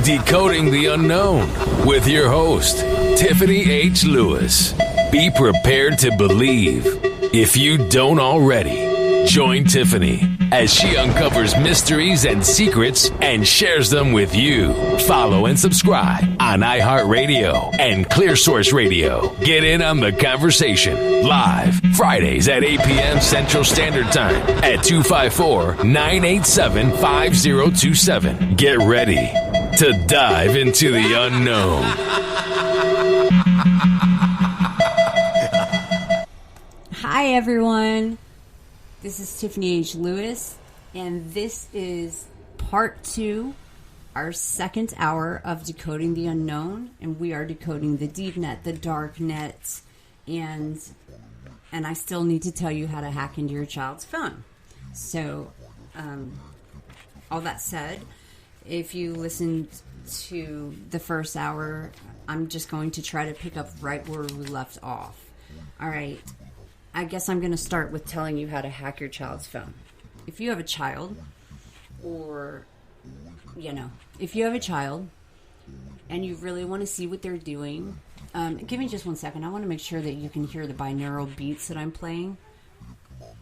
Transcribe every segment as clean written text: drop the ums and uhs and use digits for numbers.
Decoding the Unknown with your host, Tiffany H. Lewis. Be prepared to believe. If you don't already, join Tiffany as she uncovers mysteries and secrets and shares them with you. Follow and subscribe on iHeartRadio and ClearSource Radio. Get in on the conversation live Fridays at 8 p.m. Central Standard Time at 254-987-5027. Get ready to dive into the unknown. Hi, everyone. This is Tiffany H. Lewis, and this is part 2, our second hour of Decoding the Unknown, and we are decoding the deep net, the dark net, and I still need to tell you how to hack into your child's phone. So, all that said, if you listened to the first hour, I'm just going to try to pick up right where we left off. All right. I guess I'm going to start with telling you how to hack your child's phone. If you have a child, or, if you have a child and you really want to see what they're doing, give me just 1 second. I want to make sure that you can hear the binaural beats that I'm playing,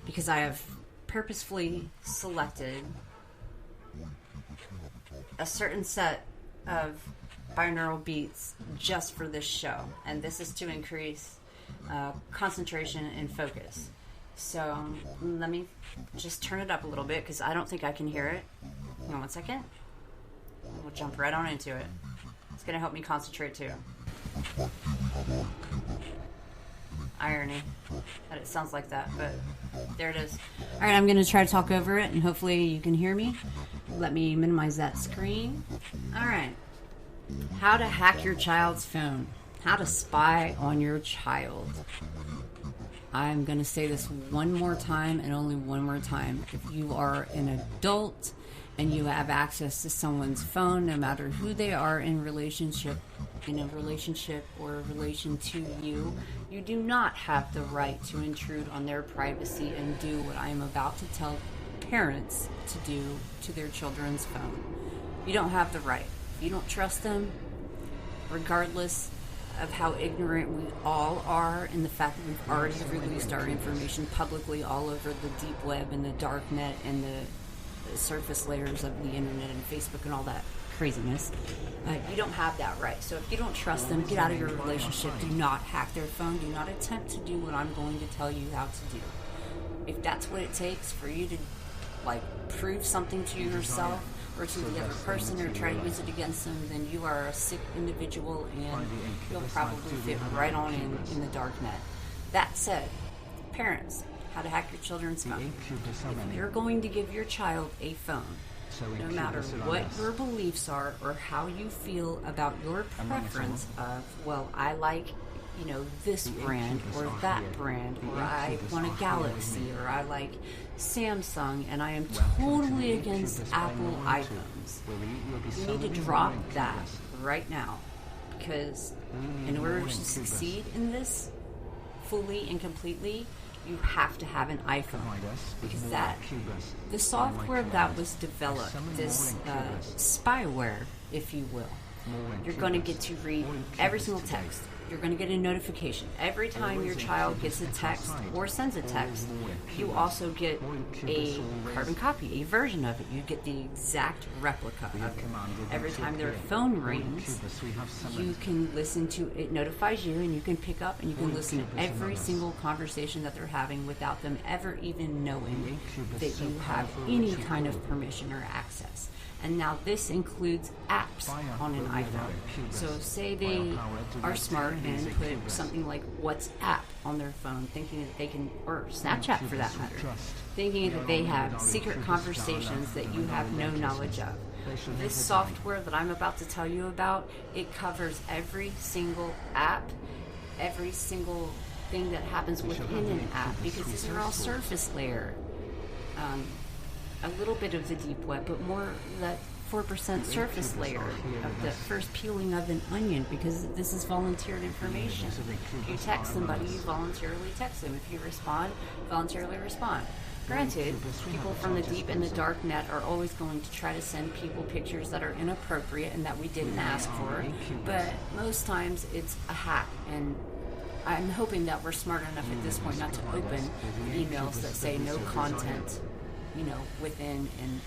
because I have purposefully selected a certain set of binaural beats just for this show, and this is to increase concentration and focus. So let me just turn it up a little bit, because I don't think I can hear it. Hang on 1 second. We'll jump right on into it. It's going to help me concentrate too. Irony that it sounds like that, but there it is. All right, I'm going to try to talk over it, and hopefully you can hear me. Let me minimize that screen. All right. How to hack your child's phone. How to spy on your child. I'm going to say this one more time, and only one more time. If you are an adult and you have access to someone's phone, no matter who they are in a relationship or relation to you, you do not have the right to intrude on their privacy and do what I am about to tell parents to do to their children's phone. You don't have the right. If you don't trust them, regardless of how ignorant we all are, and the fact that we've already released our information publicly all over the deep web and the dark net and the surface layers of the internet and Facebook and all that craziness, you don't have that right. So if you don't trust them, get out of your relationship. Do not hack their phone. Do not attempt to do what I'm going to tell you how to do. If that's what it takes for you to prove something to yourself or to the other person, or try to use it against them, then you are a sick individual, and you'll probably fit right on in the dark net. That said, parents, how to hack your children's phone. If you're going to give your child a phone, no matter what your beliefs are or how you feel about your preference of, well, I like this brand or that brand, or I want a Galaxy, or I like Samsung, and I am totally against Apple iPhones. You need to drop that right now, because in order to succeed in this fully and completely, you have to have an iPhone, because the software that was developed, this spyware, if you will, you're going to get to read every single text. You're going to get a notification every time your child gets a text or sends a text. You also get a carbon copy, a version of it. You get the exact replica of it. Every time their phone rings, you can listen to it. Notifies you, and you can pick up and you can listen to every single conversation that they're having without them ever even knowing that you have any kind of permission or access. And now this includes apps on an iPhone. So say they are smart and put something like WhatsApp on their phone, thinking that they can, or Snapchat for that matter, thinking that they have secret conversations that you have no knowledge of. This software that I'm about to tell you about, it covers every single app, every single thing that happens within an app, because these are all surface layer. A little bit of the deep web, but more that 4% surface layer of the first peeling of an onion, because this is volunteered information. If you text somebody, you voluntarily text them. If you respond, voluntarily respond. Granted, people from the deep and the dark net are always going to try to send people pictures that are inappropriate and that we didn't ask for, but most times it's a hack, and I'm hoping that we're smart enough at this point not to open emails that say no content, within, and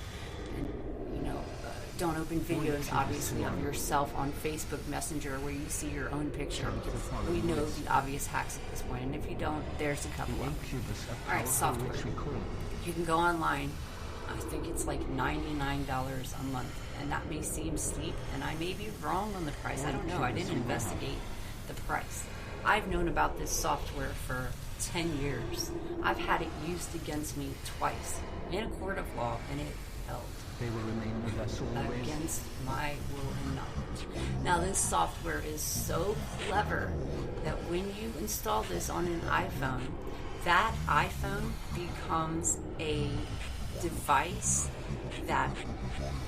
don't open videos, obviously, of yourself on Facebook Messenger where you see your own picture, because we know the obvious hacks at this point, and if you don't, there's a couple of them. Alright, software. You can go online. I think it's like $99 a month, and that may seem steep, and I may be wrong on the price. I don't know. I didn't investigate the price. I've known about this software for 10 years. I've had it used against me twice in a court of law, and it held. They will remain with us always. Against my will and knowledge. Now, this software is so clever that when you install this on an iPhone, that iPhone becomes a device that,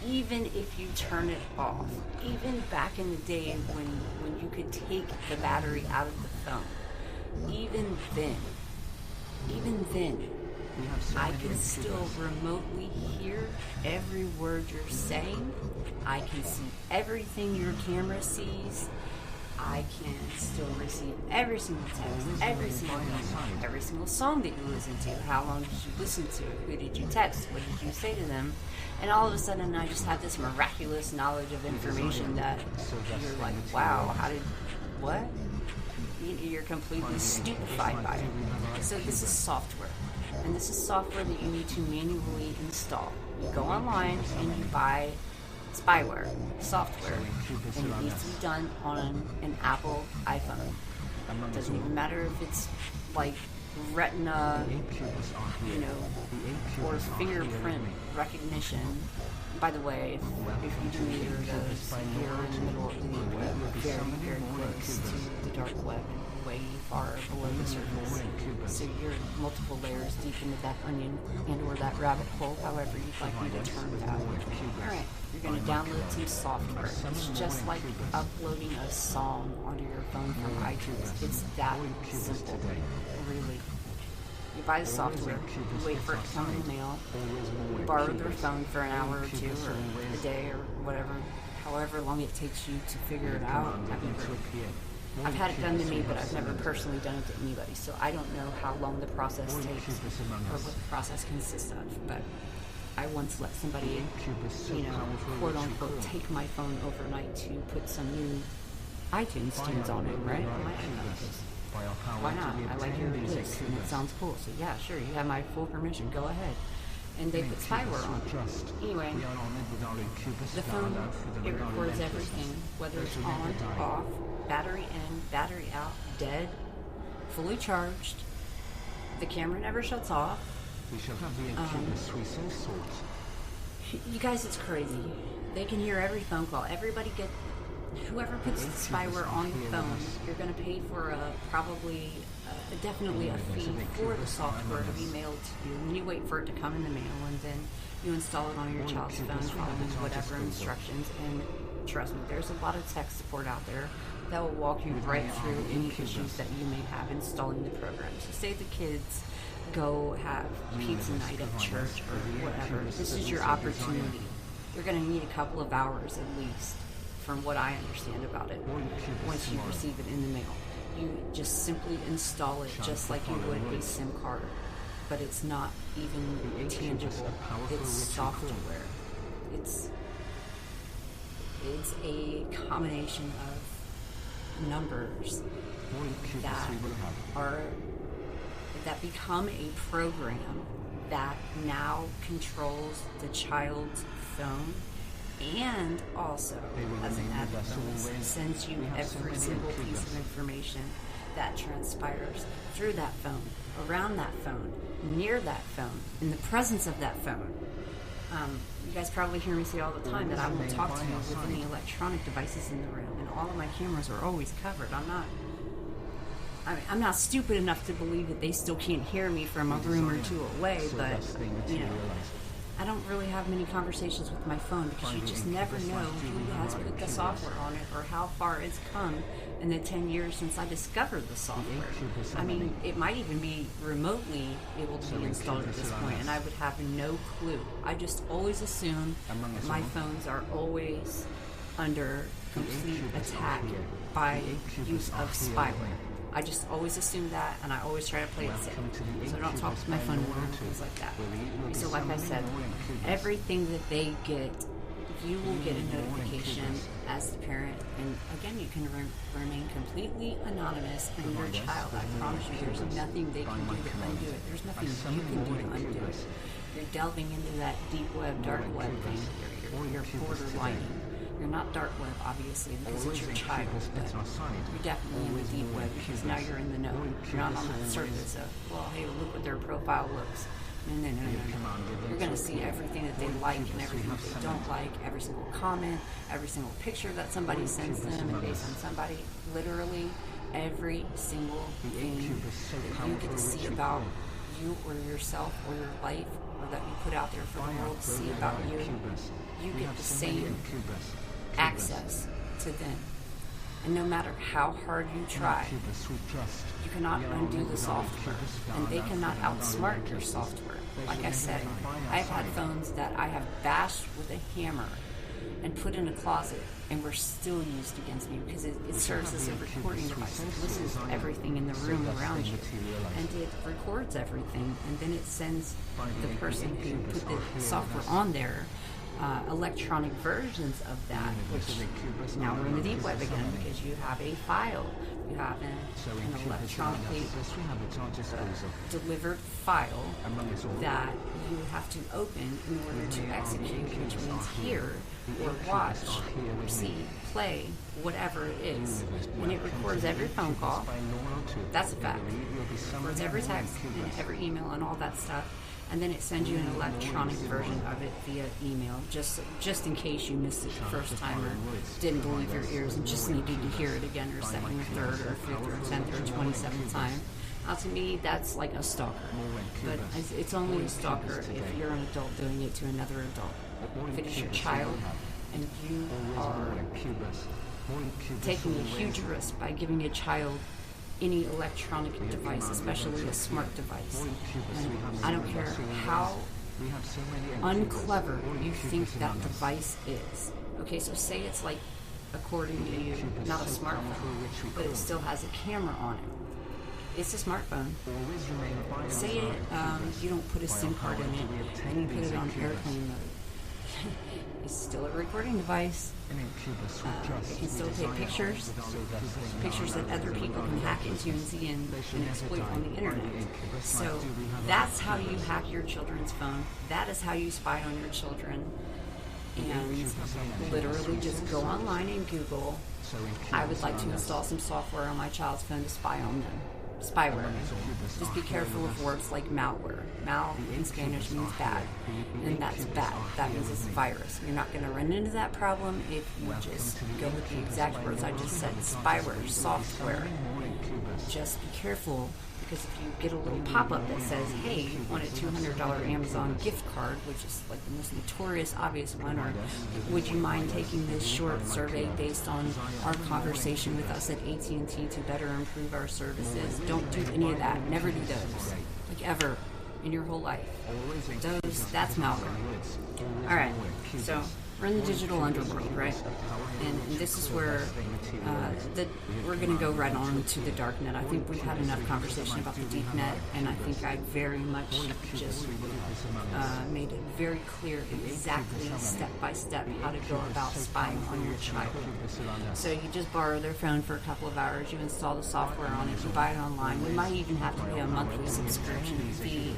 even if you turn it off, even back in the day when you could take the battery out of the phone, even then, I can still remotely hear every word you're saying. I can see everything your camera sees. I can still receive every single text, every single email, every single song that you listen to. How long did you listen to it? Who did you text? What did you say to them? And all of a sudden, I just have this miraculous knowledge of information that you're like, wow, what? You're completely stupefied by it. So this is software. And this is software that you need to manually install. You go online and you buy spyware, software, and it needs to be done on an Apple iPhone. It doesn't even matter if it's like retina, or fingerprint recognition. By the way, if you do either of those, you're in the middle of the web, very, very close to the dark web, way far below the surface. So you're multiple layers deep into that onion and or that rabbit hole, however you'd like me to term that. Alright, you're going to download some software. It's just like uploading a song onto your phone from iTunes. It's that simple, really. You buy the software, you wait for it to come in the mail, you borrow their phone for an hour or two, or a day, or whatever, however long it takes you to figure it out. I've had it done to me, but I've never personally done it to anybody, so I don't know how long the process takes, or what the process consists of, but I once let somebody, quote unquote, take my phone overnight to put some new iTunes tunes on it, right? On my iPhone. Why not? I like your list and it sounds cool. So yeah, sure, you have my full permission. Go ahead. And they put spyware on it. Anyway, the phone, it records everything, whether it's on, off, battery in, battery out, dead, fully charged. The camera never shuts off. You guys, it's crazy. They can hear every phone call. Whoever puts the spyware on the phone, you're going to pay for definitely a fee for the software to be mailed to you. And you wait for it to come in the mail, and then you install it on your child's phone, following whatever instructions. And trust me, there's a lot of tech support out there that will walk you right through any issues that you may have installing the program. So say the kids go have pizza night at church or whatever. This is your opportunity. You're going to need a couple of hours at least, from what I understand about it, once you receive it in the mail. You just simply install it just like you would a SIM card, but it's not even tangible. It's software. It's a combination of numbers that become a program that now controls the child's phone, and also, as an added bonus, sends you every single piece of information that transpires through that phone, around that phone, near that phone, in the presence of that phone. You guys probably hear me say all the time that I won't talk to you with any electronic devices in the room, and all of my cameras are always covered. I'm not stupid enough to believe that they still can't hear me from a room or two away, but, I don't really have many conversations with my phone because you just never know who has put the software on it or how far it's come in the 10 years since I discovered the software. I mean, it might even be remotely able to be installed at this point, and I would have no clue. I just always assume that my phones are always under complete attack by use of spyware. I just always assume that, and I always try to play it safe. So I don't talk to my phone anymore and things like that. So like I said, everything that they get, you will get a notification as the parent. And again, you can remain completely anonymous and your child. I promise you, there's nothing they can do to undo it. There's nothing you can do to undo it. You're delving into that deep web, dark web thing. You're borderlining. You're not dark web, obviously, because it's your child, but you're definitely in the deep web because now you're in the know. You're not on that surface of, well, hey, look what their profile looks. No. You're going to see everything that they like and everything that they don't like, every single comment, every single picture that somebody sends them, and based on somebody, literally every single thing that you get to see about you or yourself or your life or that you put out there for the world to see about you, you get the same access to them. And no matter how hard you try, you cannot undo the software, and they cannot outsmart your software. Like I said, I've had phones that I have bashed with a hammer and put in a closet and were still used against me because it serves as a recording device. It listens to everything in the room around you, and it records everything, and then it sends the person who put the software on there electronic versions of that, which now we're in the deep web again because you have a file, you have an electronically delivered file that you have to open in order to execute, which means hear or watch or see, play, whatever it is. And it records every phone call. That's a fact. It records every text and every email and all that stuff. And then it sends you an electronic version of it via email, just in case you missed it the first time or didn't believe your ears and just needed to hear it again or second or third or fifth or 10th or 27th time. Now, to me, that's like a stalker. But it's only a stalker if you're an adult doing it to another adult. If it is your child and you are taking a huge risk by giving a child any electronic device, especially a smart device. And I don't care how unclever you think that device is. Okay, so say it's like, according to you, not a smartphone, but it still has a camera on it. It's a smartphone. Say you don't put a SIM card in it and you put it on airplane mode. It's still a recording device. It can still take pictures that other people can hack into and see and exploit on the internet. So that's how you hack your children's phone. That is how you spy on your children. And literally just go online and Google, I would like to install some software on my child's phone to spy on them. Spyware. Just be careful of words like malware. Mal in Spanish means bad, and that's bad. That means it's a virus. You're not going to run into that problem if you just go with the exact words I just said. Spyware, software. Just be careful, because if you get a little pop-up that says, hey, you want a $200 Amazon gift card, which is like the most notorious, obvious one, or would you mind taking this short survey based on our conversation with us at AT&T to better improve our services? Don't do any of that. Never do those. Like ever in your whole life. That's malware. Alright, so we're in the digital underworld, right? And this is where we're going to go right on to the dark net. I think we've had enough conversation about the deep net, and I think I very much just made it very clear exactly step by step how to go about spying on your child. So you just borrow their phone for a couple of hours, you install the software on it, you buy it online. You might even have to pay a monthly subscription fee,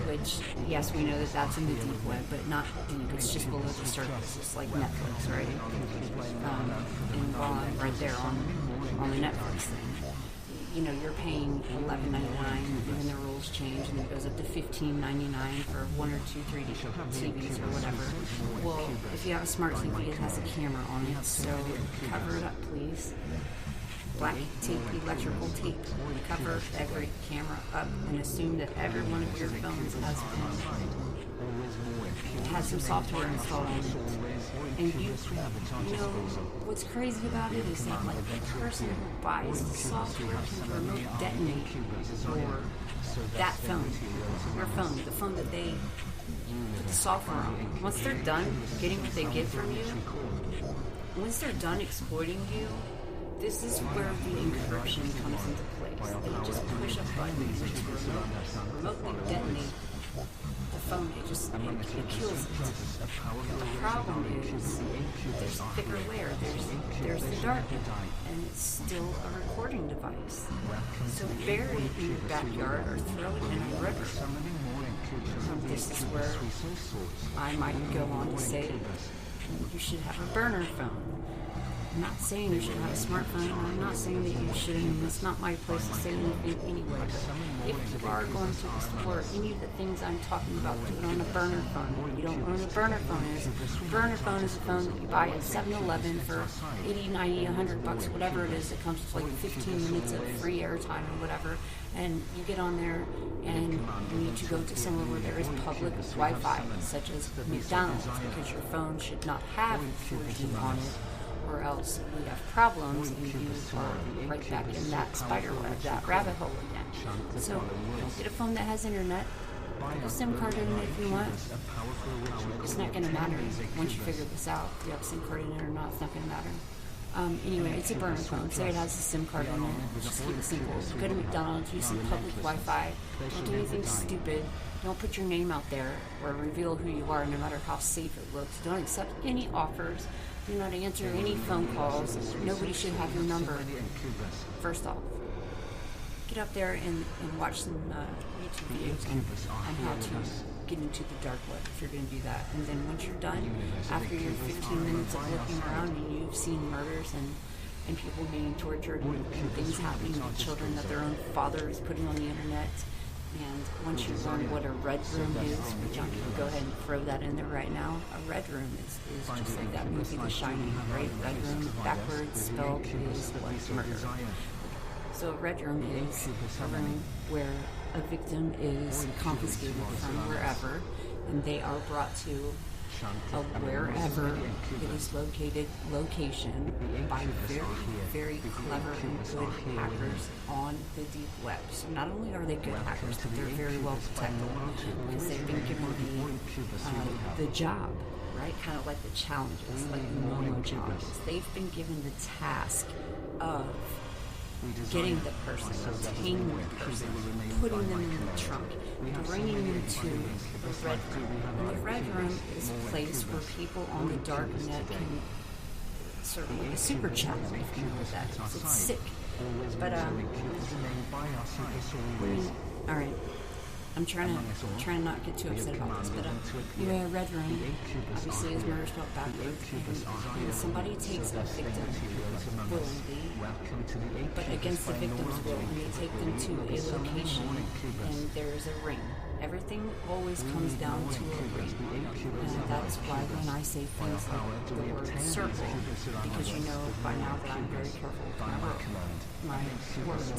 which, yes, we know that that's in the deep web, but not deep. It's just below the surface. It's like Netflix, right? And while I'm right there on the Netflix thing, you know, you're paying $11.99, and then the rules change, and it goes up to $15.99 for 1 or 2, 3 TVs or whatever. Well, if you have a smart TV, it has a camera on it, so cover it up, please. Black tape, electrical tape, cover every camera up and assume that every one of your phones has been it has some software installed on it. And you know what's crazy about it is that like the person who buys the software can remote detonate your that phone, your phone, the phone that they put the software on. Once they're done getting what they get from you, once they're done exploiting you, this is where the encryption comes into place. They just push a button and just remotely detonate the phone. It kills it. The problem is there's a thicker layer. There's the dark net, and it's still a recording device. So bury it in your backyard or throw it in a river. This is where I might go on to say you should have a burner phone. I'm not saying you should have a smartphone. I'm not saying that you shouldn't. It's not my place to say anything anyway. But if you are going to explore any of the things I'm talking about, do it on a burner phone. You don't know what a burner phone is. A burner phone is a phone that you buy at 7-Eleven for $80, $90, $100, whatever it is. It comes with like 15 minutes of free airtime or whatever. And you get on there and you need to go to somewhere where there is public Wi-Fi, such as McDonald's, because your phone should not have 4G on it, or else we have problems and you are right back in that spider web, that rabbit hole again. So don't get a phone that has internet. Put a SIM card in it if you want. It's not going to matter once you figure this out. If you have a SIM card in it or not, it's not going to matter. Anyway, it's a burner phone. Say it has a SIM card in it. Just keep it simple. Go to McDonald's, use some public Wi-Fi. Don't do anything stupid. Don't put your name out there or reveal who you are, no matter how safe it looks. Don't accept any offers. Do not answer any phone calls. Nobody should have your number. First off, get up there and watch some YouTube videos on how to get into the dark web if you're going to do that. And then once you're done, after your 15 minutes of looking around and you've seen murders and people being tortured and things happening to children that their own father is putting on the internet, and once you learn what a red room is, which I'm going to go ahead and throw that in there right now, a red room is just like that movie The Shining, right? Red room, backwards spelled is what? Murder. So a red room is a room where a victim is confiscated from wherever, and they are brought to a wherever it is located location by very, very clever and good hackers on the deep web. So not only are they good hackers, but they're very well protected because they've been given the job, right? Kind of like the challenges, like the Momo challenges. They've been given the task of getting the person, obtaining the person, putting them in the trunk, bringing them to the red room. And the red room is a place where people on the dark net can sort of like a super chat, if you know what that is. It's sick. But all right. I'm trying to not get too upset about this, but you have a red room, obviously is murder spelled backwards, and somebody takes a victim willingly, but against the victim's will, and they take them to a location, and there's a ring. Everything always comes down to a ring, and that's why when I say things like the word circle, because you know by now that I'm very careful with my words.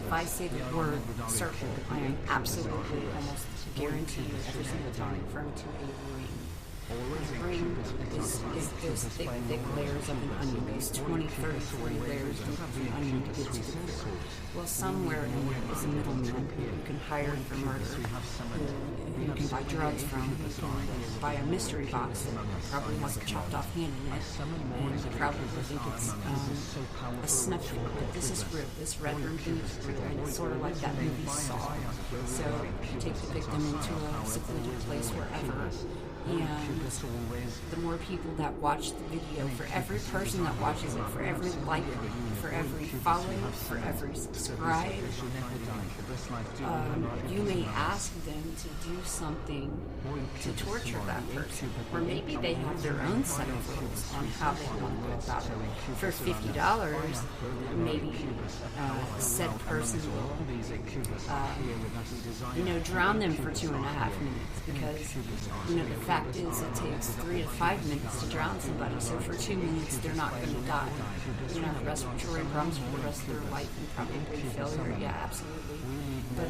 If I say the word circle, I am absolutely almost guaranteed every single time referring to a ring. A ring is those thick layers of an onion, these 20, 30, 40 layers of an onion to get to the core. Well, somewhere in there is a middleman who you can hire for murder, who you can buy drugs from, you can buy a mystery box that probably has a chopped off hand in it, and you probably think it's a snuff film. But this is real. This red room thing is real, and it's sort of like that movie Saw. So you take the victim into a secluded place wherever, and the more people that watch the video, for every person that watches it, for every like, for every follow, for every subscribe, you may ask them to do something to torture that person. Or maybe they have their own set of rules on how they want to go about it. For $50, maybe said person will, drown them for 2.5 minutes, because, the fact is it takes 3 to 5 minutes to drown somebody. So for 2 minutes, they're not going to die. Have respiratory problems for the rest of their life and probably failure. Yeah, absolutely. But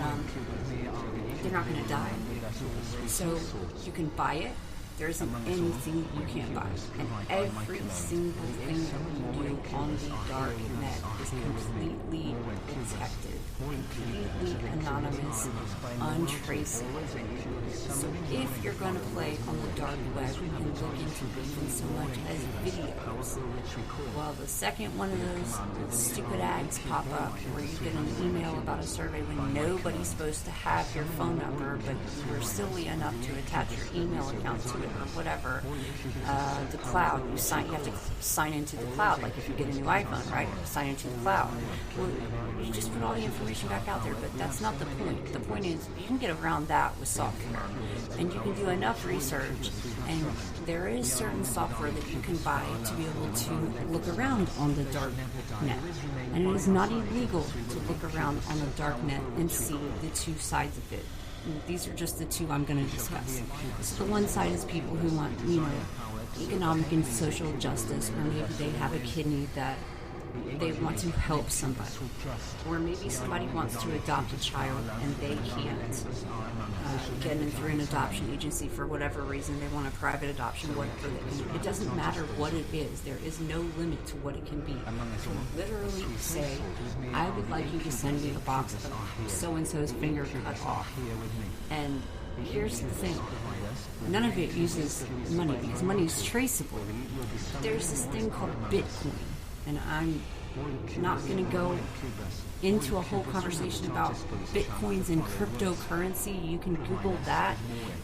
they're not going to die. So you can buy it. There isn't anything you can't buy. And every single thing that you do on the dark net is completely protected, completely anonymous, untraceable. So if you're going to play on the dark web and look into even so much as videos, well, the second one of those stupid ads pop up where you get an email about a survey when nobody's supposed to have your phone number, but you're silly enough to attach your email account to it or whatever, the cloud, you have to sign into the cloud, like if you get a new iPhone, right? Sign into the cloud. Well, you just put all the information back out there, but that's not the point. The point is you can get around that with software, and you can do enough research, and there is certain software that you can buy to be able to look around on the dark net. And it is not illegal to look around on the dark net and see the two sides of it. These are just the two I'm going to discuss. So the one side is people who want, economic and social justice, or maybe they have a kidney that they want to help somebody, or maybe somebody wants to adopt a child and they can't get in through an adoption agency for whatever reason. They want a private adoption, whatever. It doesn't matter what it is. There is no limit to what it can be. To literally say, I would like you to send me a box of so-and-so's finger cut off. And here's the thing. None of it uses money, because money is traceable. There's this thing called Bitcoin. And I'm not going to go into a whole conversation about Bitcoins and cryptocurrency. You can Google that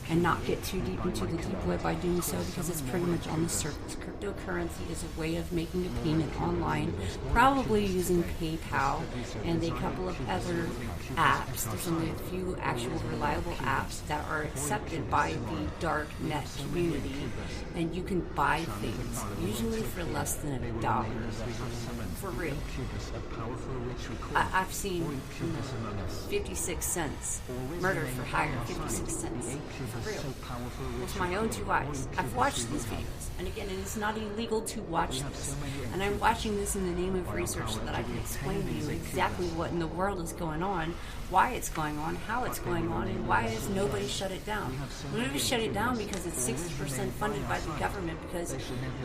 and not get too deep into the deep web by doing so, because it's pretty much on the surface. Cryptocurrency is a way of making a payment online, probably using PayPal and a couple of other apps. There's only a few actual reliable apps that are accepted by the dark net community, and you can buy things, usually for less than $1. For real. I've seen 56 cents. Murder for hire, 56 cents. For real. With my own 2 eyes. I've watched these videos. And again, it is not illegal to watch this. And I'm watching this in the name of research so that I can explain to you exactly what in the world is going on, why it's going on, how it's going on, and why has nobody shut it down. Nobody shut it down because it's 60% funded by the government, because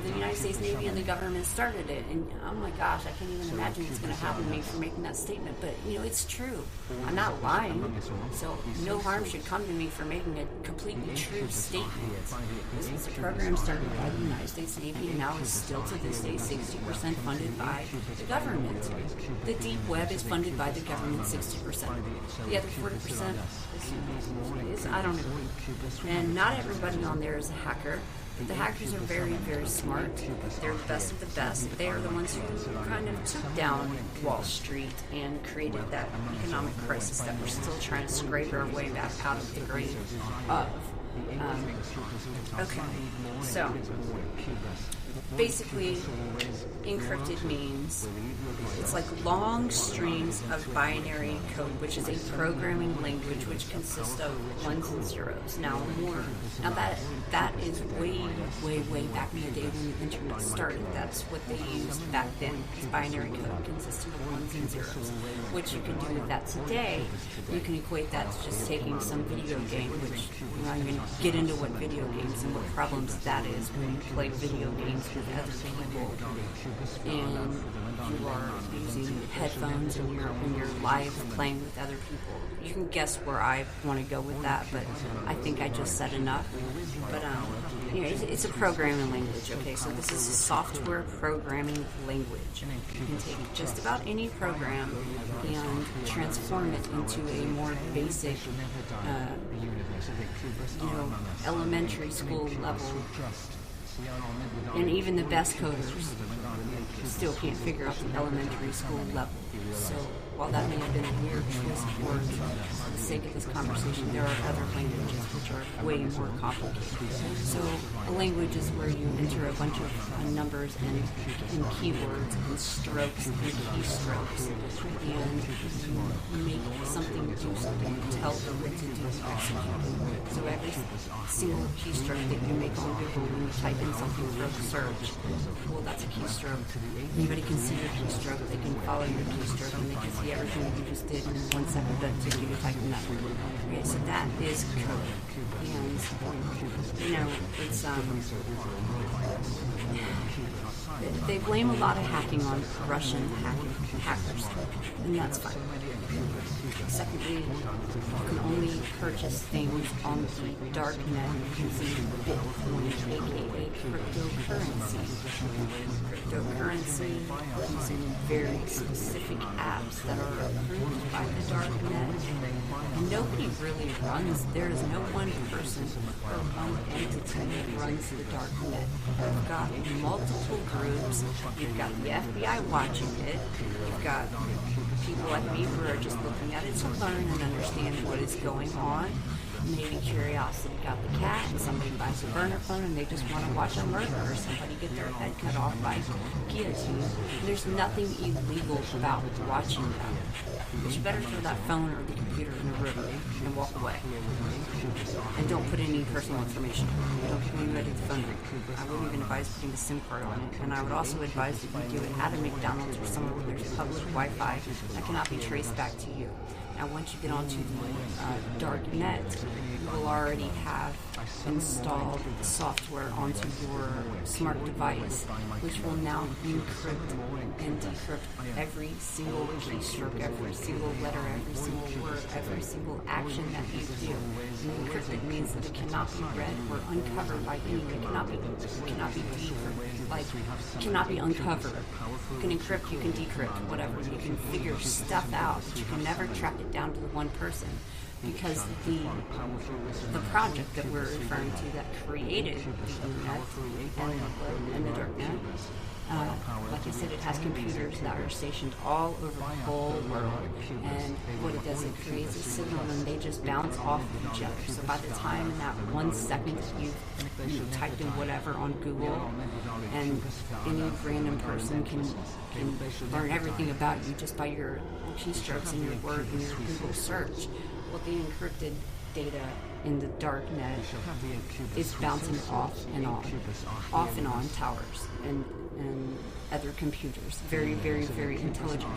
the United States Navy and the government started it. And oh my gosh, I can't even imagine what's going to happen to me for making that statement. But it's true. I'm not lying. So no harm should come to me for making a completely true statement. This was a program started by the United States Navy, and now is still to this day 60% funded by the government. The deep web is funded by the government 60%. The other 40% is I don't know. And not everybody on there is a hacker. But the hackers are very, very smart. They're the best of the best. They are the ones who kind of took down Wall Street and created that economic crisis that we're still trying to scrape our way back out of the grave of. Okay, so basically, encrypted means it's like long strings of binary code, which is a programming language which consists of ones and zeros. Now that is way back in the day when the internet started. That's what they used back then. Is binary code consisting of ones and zeros. What you can do with that today, you can equate that to just taking some video game, which I'm not even get into what video games and what problems that is when you play video games with other people and you are using headphones and you're live playing with other people. You can guess where I want to go with that, but I think I just said enough. But it's a programming language. Okay, so this is a software programming language. You can take just about any program and transform it into a more basic elementary school level, and even the best coders still can't figure out the elementary school level. So while that may have been a weird choice of words for the sake of this conversation, there are other languages which are way more complicated. So a language is where you enter a bunch of numbers and keywords and strokes and keystrokes, and you make something do something, tell it to do execute. So every single keystroke that you make on Google when you type in something for a search, well, that's a keystroke. Anybody can see your keystroke, they can follow your keystroke, and they can see everything that you just did in 1 second that took you to type in that word. Okay, so that is code. And, you know, it's, they blame a lot of hacking on Russian hackers, and that's fine. Secondly, you can only purchase things on the dark net using Bitcoin, aka cryptocurrency. Cryptocurrency using very specific apps that are approved by the dark net. And nobody really runs, there is no one person or one entity that runs the dark net. You've got multiple groups, you've got the FBI watching it, you've got people like me who are just looking at it to learn and understand what is going on. Maybe curiosity got the cat and somebody buys a burner phone and they just want to watch a murder or somebody get their head cut off by guillotine. There's nothing illegal about watching that. But you better throw that phone or the computer in the river and walk away. And don't put any personal information. Don't give anybody the phone number. I wouldn't even advise putting a SIM card on it. And I would also advise that you do it at a McDonald's or somewhere where there's public Wi-Fi that cannot be traced back to you. Now, once you get onto the dark net, you will already have installed software onto your smart device, which will now encrypt and decrypt every single keystroke, every single letter, every single word, every single action that you do. And encrypted means that it cannot be read or uncovered by anyone. It cannot be cannot be uncovered. You can encrypt, you can decrypt, whatever. You can figure stuff out, but you can never track it down to the one person, because the project that we're referring to that created the internet and the dark net, like I said, it has computers that are stationed all over the whole world, and what it does, it creates a signal and they just bounce off of each other. So by the time in that 1 second you typed in whatever on Google, and any random person can learn everything about you just by your keystrokes and your word and your Google search. Well, the encrypted data in the dark net is bouncing off and on towers and other computers. Very, very, very intelligent.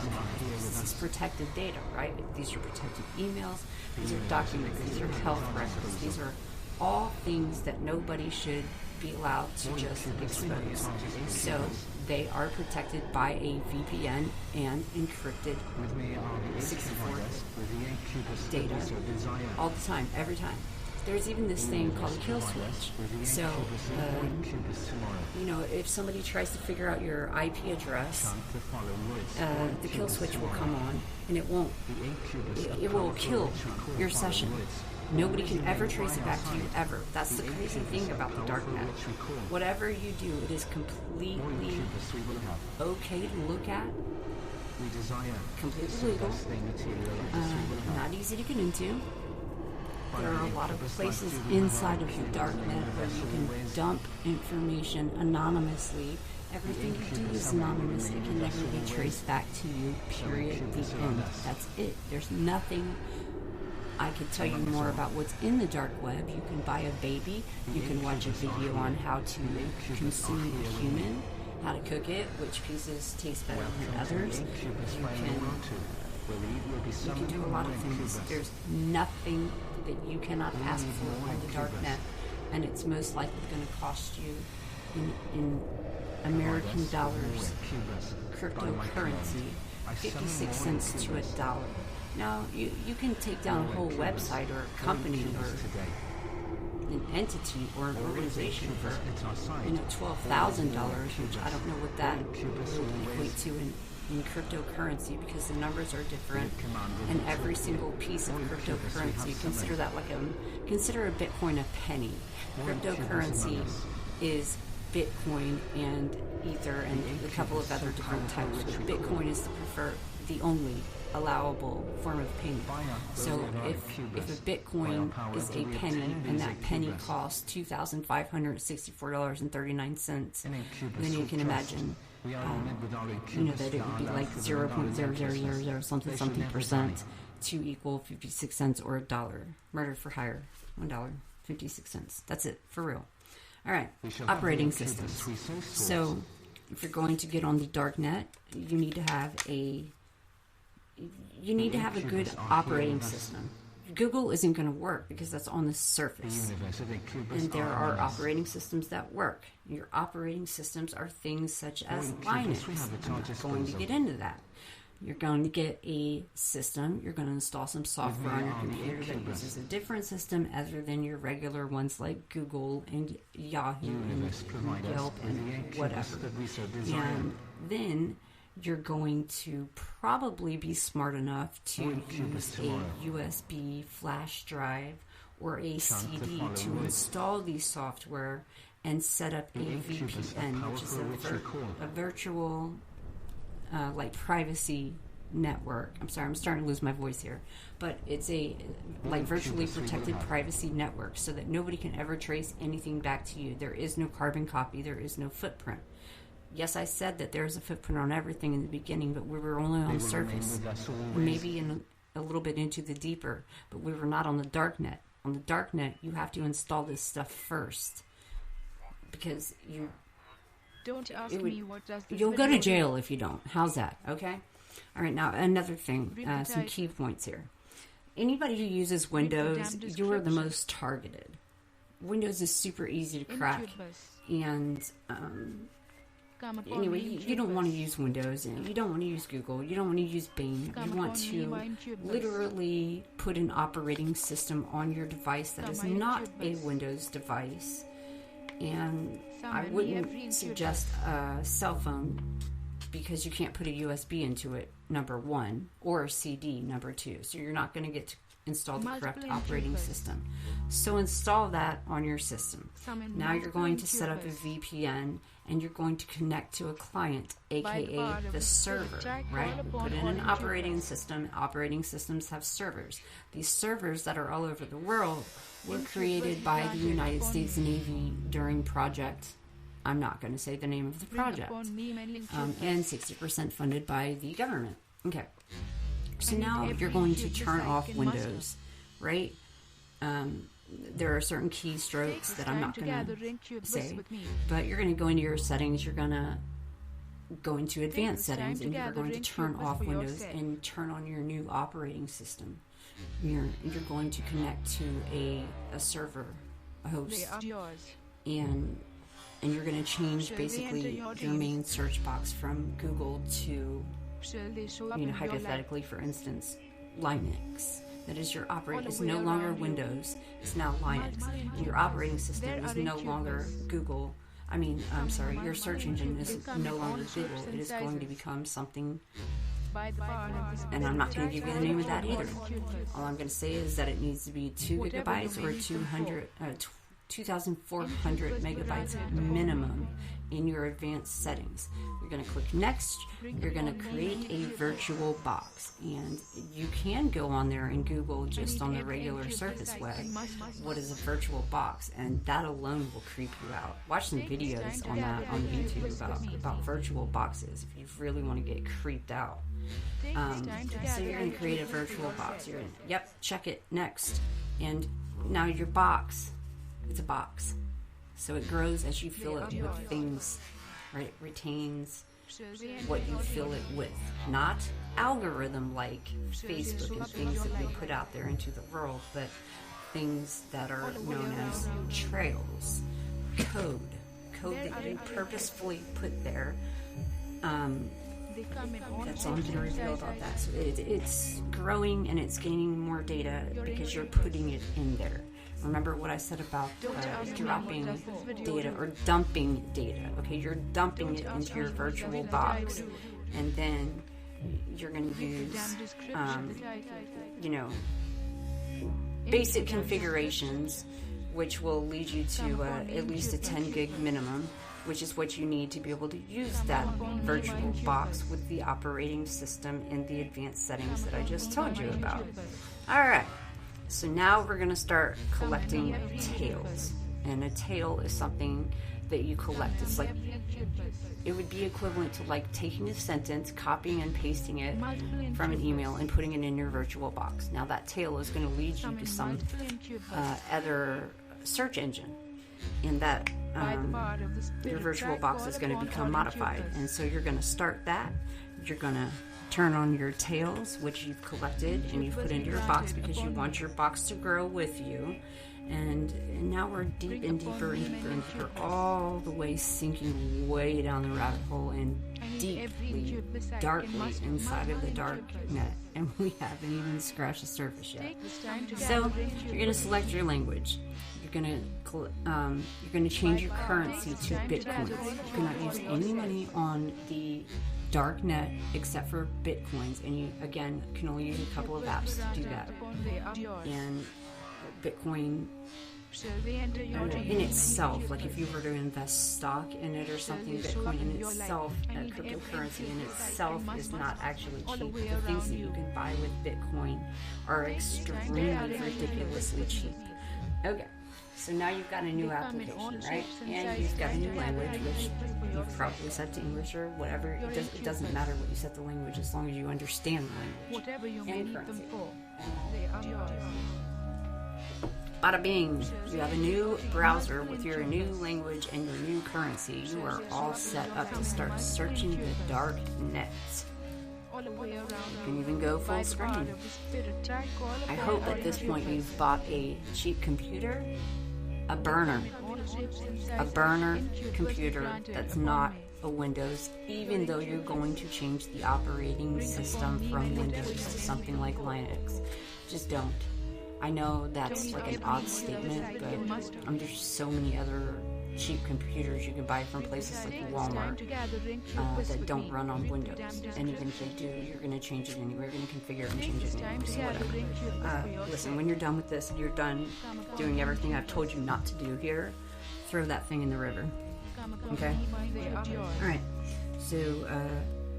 This is protected data, right? These are protected emails, these are documents, these are health records, these are all things that nobody should be allowed to just expose. So they are protected by a VPN and encrypted 64 data all the time, every time. There's even this thing called a kill switch. So, if somebody tries to figure out your IP address, the kill switch will come on, and it will kill your session. Nobody can ever trace it back to you, ever. That's the crazy thing about the dark net. Whatever you do, it is completely okay to look at, completely legal, not easy to get into. There are a lot of places inside of the dark net where you can dump information anonymously. Everything you do is anonymous. It can never be traced back to you, period, the end. That's it. There's nothing. I could tell you more about what's in the dark web. You can buy a baby. You can watch a video on how to consume a human, how to cook it, which pieces taste better than others. You can do a lot of things. There's nothing that you cannot ask for on the dark net, and it's most likely going to cost you in American dollars, cryptocurrency, 56 cents to $1. Now, you can take down a whole website or a company or an entity or an organization for $12,000, which I don't know what that would equate to in cryptocurrency, because the numbers are different, and every single piece of cryptocurrency, consider a Bitcoin a penny. Cryptocurrency is Bitcoin and Ether and a couple of other different types. Bitcoin is the only allowable form of payment. So if a Bitcoin is a penny and that penny costs $2,564.39, then you can imagine that it would be like 0.0000 something percent to equal 56 cents or $1. Murder for hire, $1.56. That's it, for real. All right, operating systems. So if you're going to get on the dark net, you need to have a good operating system. Google isn't going to work because that's on the surface. And there are operating systems that work. Your operating systems are things such as Linux. I'm not going to get into that. You're going to get a system. You're going to install some software on your computer that uses a different system other than your regular ones like Google and Yahoo and Yelp and whatever. And then you're going to probably be smart enough to use a USB flash drive or a CD to install the software and set up a VPN, which is a virtual like privacy network. I'm sorry, I'm starting to lose my voice here, but it's a like virtually protected privacy network so that nobody can ever trace anything back to you. There is no carbon copy, there is no footprint. Yes, I said that there's a footprint on everything in the beginning, but we were only on the surface, maybe in a little bit into the deeper, but we were not on the dark net. On the dark net, you have to install this stuff first, because Don't ask me what does this you'll go to jail if you don't. How's that? Okay? All right, now another thing, some key points here. Anybody who uses Windows, you are the most targeted. Windows is super easy to crack, and anyway, you don't want to use Windows, and you don't want to use Google, you don't want to use Bing. You want to literally put an operating system on your device that is not a Windows device. And I wouldn't suggest a cell phone because you can't put a USB into it, number one, or a CD, number two. So you're not going to get to install the correct operating system. So install that on your system. Now you're going to set up a VPN and you're going to connect to a client, aka the server, right? We put in an operating system. Operating systems have servers. These servers that are all over the world were created by the United States Navy during Project, I'm not going to say the name of the project, and 60% funded by the government. Okay, so now you're going to turn off Windows, right? There are certain keystrokes that I'm not going to say, but you're going to go into your settings, you're going to go into advanced settings, and you're going to turn off Windows and turn on your new operating system. You're going to connect to a server, a host, and you're going to change basically your main search box from Google to, hypothetically, for instance, Linux. That is your operating. It's no longer Windows. It's now Linux. And your operating system is no longer Google. Your search engine is no longer Google. It is going to become something. And I'm not going to give you the name of that either. All I'm going to say is that it needs to be 2 gigabytes or 2,400 megabytes minimum in your advanced settings. You're going to click next. You're going to create a virtual box, and you can go on there and Google just on the regular surface web what is a virtual box, and that alone will creep you out. Watch some videos on that on YouTube about virtual boxes if you really want to get creeped out. So you're going to create a virtual box. You're going to, check it next, and now your box. It's a box. So it grows as you fill it with things, right? It retains what you fill it with. Not algorithm like Facebook and things that we put out there into the world, but things that are known as trails. Code that you purposefully put there. That's all I'm going to reveal about that. So it's growing and it's gaining more data because you're putting it in there. Remember what I said about dropping data or dumping data. Okay, you're dumping it into your virtual box, and then you're going to use, basic configurations, which will lead you to at least a 10 gig minimum. which is what you need to be able to use that virtual box with the operating system and the advanced settings that I just told you about. Alright, so now we're going to start collecting tails. And a tail is something that you collect. It's like, it would be equivalent to like taking a sentence, copying and pasting it from an email and putting it in your virtual box. Now that tail is going to lead you to some other search engine, and that your virtual box is going to become modified. And so you're going to start that. You're going to turn on your tails, which you've collected and you've put into your box because you want your box to grow with you. And now we're deep and deeper and deeper and deeper, all the way sinking way down the rabbit hole and deeply, darkly inside of the dark net. And we haven't even scratched the surface yet. So you're going to select your language. You're going to change your currency to Bitcoin. You cannot use any money on the dark net except for Bitcoins. And you, again, can only use a couple of apps to do that. And Bitcoin in itself, like if you were to invest stock in it or something, Bitcoin in itself, cryptocurrency in itself is not actually cheap. The things that you can buy with Bitcoin are extremely ridiculously cheap. Okay, so now you've got a new application, right? And you've got a new language, which you've probably set to English or whatever. It doesn't matter what you set the language as long as you understand the language and currency. Bada bing, you have a new browser with your new language and your new currency. You are all set up to start searching the dark net. You can even go full screen. I hope at this point you've bought a cheap computer, a burner computer that's not a Windows, even though you're going to change the operating system from Windows to something like Linux. Just don't. I know that's like an odd statement, but there's so many other cheap computers you can buy from places like Walmart that don't run on Windows. And even if they do, you're going to change it anyway. You're going to configure it and change it anyway. So whatever. Listen, when you're done with this and you're done doing everything I've told you not to do here, throw that thing in the river. Okay? Alright. So,